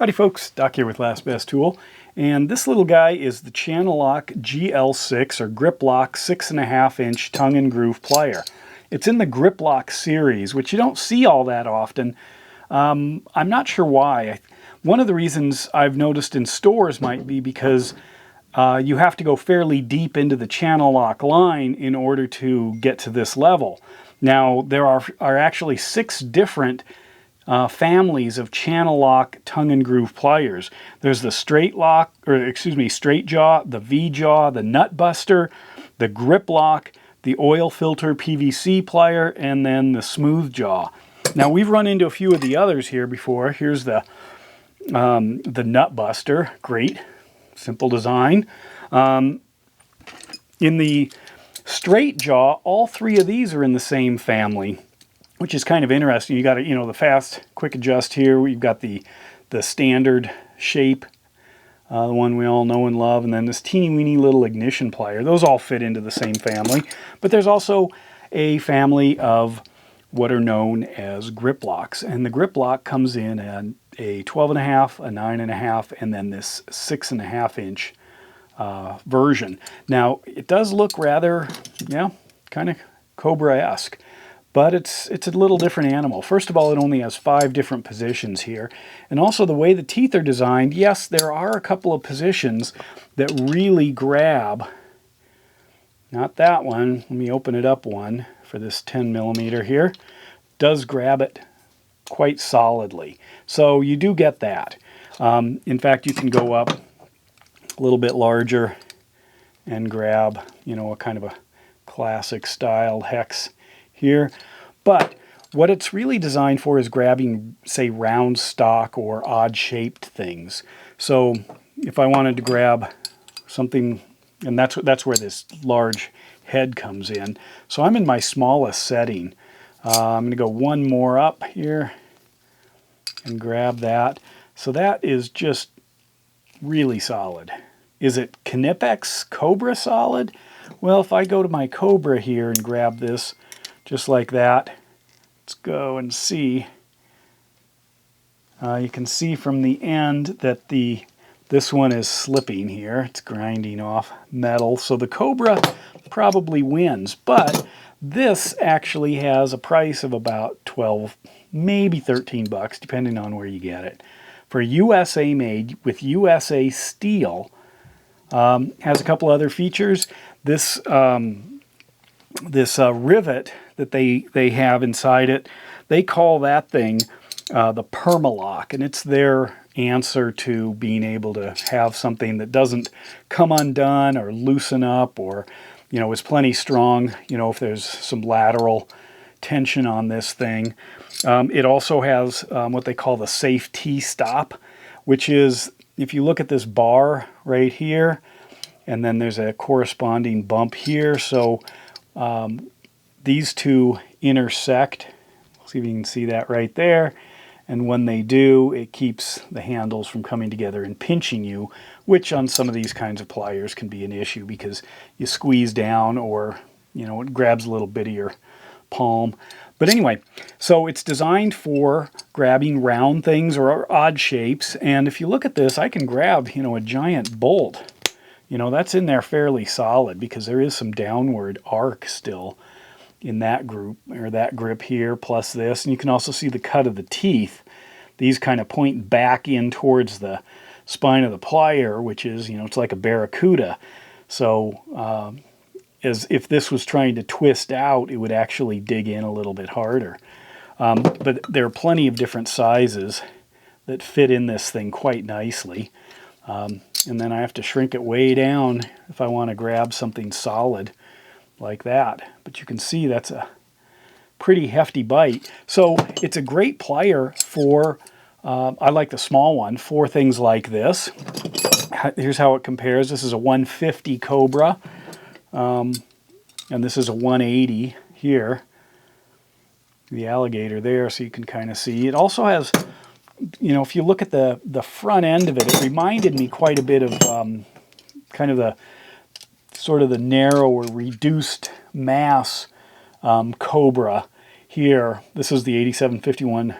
Howdy folks, Doc here with Last Best Tool, and this little guy is the Channellock GL6 or Grip Lock 6.5 inch tongue and groove plier. It's in the Grip Lock series, which you don't see all that often. I'm not sure why. One of the reasons I've noticed in stores might be because you have to go fairly deep into the Channellock line in order to get to this level. Now, there are actually 6 different families of Channellock tongue and groove pliers. There's the straight jaw, the V jaw, the nut buster, the Grip Lock, the oil filter PVC plier, and then the smooth jaw. Now we've run into a few of the others here before. Here's the nut buster, great, simple design. In the straight jaw, all 3 of these are in the same family, which is kind of interesting. You got the fast, quick adjust here. We've got the standard shape, the one we all know and love, and then this teeny weeny little ignition plier. Those all fit into the same family. But there's also a family of what are known as grip locks, and the grip lock comes in at a 12.5, a 9.5, and then this 6.5 inch version. Now it does look rather, kind of Cobra-esque. But it's a little different animal. First of all, it only has 5 different positions here. And also the way the teeth are designed, yes, there are a couple of positions that really grab. Not that one. Let me open it up one for this 10 millimeter here. Does grab it quite solidly. So you do get that. In fact, you can go up a little bit larger and grab, a kind of a classic style hex here. But what it's really designed for is grabbing, say, round stock or odd shaped things. So if I wanted to grab something, and that's where this large head comes in. So I'm in my smallest setting. I'm going to go one more up here and grab that. So that is just really solid. Is it Knipex Cobra solid? Well, if I go to my Cobra here and grab this just like that, let's go and see. You can see from the end that this one is slipping here. It's grinding off metal. So the Cobra probably wins, but this actually has a price of about 12, maybe 13 bucks, depending on where you get it. For USA made with USA steel, has a couple other features. This rivet that they have inside it, they call that thing the Permalock, and it's their answer to being able to have something that doesn't come undone or loosen up, or is plenty strong, if there's some lateral tension on this thing. It also has what they call the safe T-stop, which is, if you look at this bar right here, and then there's a corresponding bump here, so these two intersect. See if you can see that right there. And when they do, it keeps the handles from coming together and pinching you, which on some of these kinds of pliers can be an issue because you squeeze down, or it grabs a little bit of your palm. But anyway, so it's designed for grabbing round things or odd shapes. And if you look at this, I can grab, a giant bolt. That's in there fairly solid because there is some downward arc still in that group, or that grip here, plus this. And you can also see the cut of the teeth. These kind of point back in towards the spine of the plier, which is, it's like a barracuda. So as if this was trying to twist out, it would actually dig in a little bit harder. But there are plenty of different sizes that fit in this thing quite nicely. And then I have to shrink it way down if I want to grab something solid like that. But you can see that's a pretty hefty bite. So it's a great plier for, I like the small one, for things like this. Here's how it compares. This is a 150 Cobra, and this is a 180 here. The alligator there, so you can kind of see. It also has, if you look at the front end of it, it reminded me quite a bit of kind of the sort of the narrower, reduced mass Cobra here. This is the 8751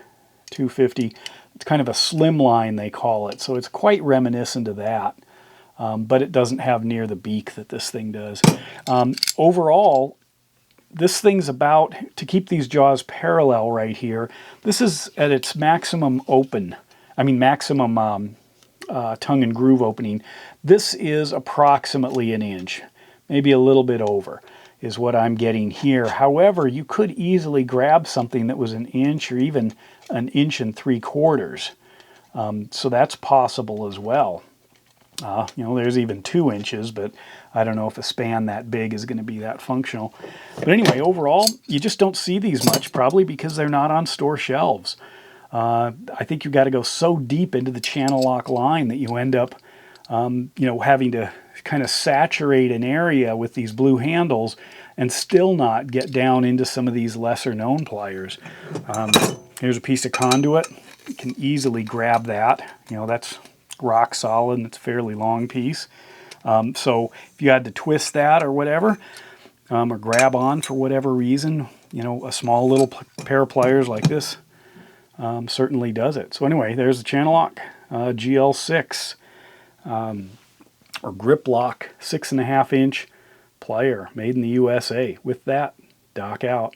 250. It's kind of a slimline, they call it, so it's quite reminiscent of that. But it doesn't have near the beak that this thing does. Overall, this thing's about, to keep these jaws parallel right here, this is at its maximum maximum tongue and groove opening. This is approximately an inch, maybe a little bit over, is what I'm getting here. However, you could easily grab something that was an inch or even an 1.75 inches. So that's possible as well. There's even 2 inches, but I don't know if a span that big is going to be that functional. But anyway, overall, you just don't see these much, probably because they're not on store shelves. I think you've got to go so deep into the Channellock line that you end up, having to kind of saturate an area with these blue handles and still not get down into some of these lesser known pliers. Here's a piece of conduit. You can easily grab that. That's rock solid and it's a fairly long piece. So if you had to twist that or whatever, or grab on for whatever reason, a small little pair of pliers like this certainly does it. So anyway, there's the Channellock GL6 or grip lock 6.5 inch plier made in the USA. With that, Doc out.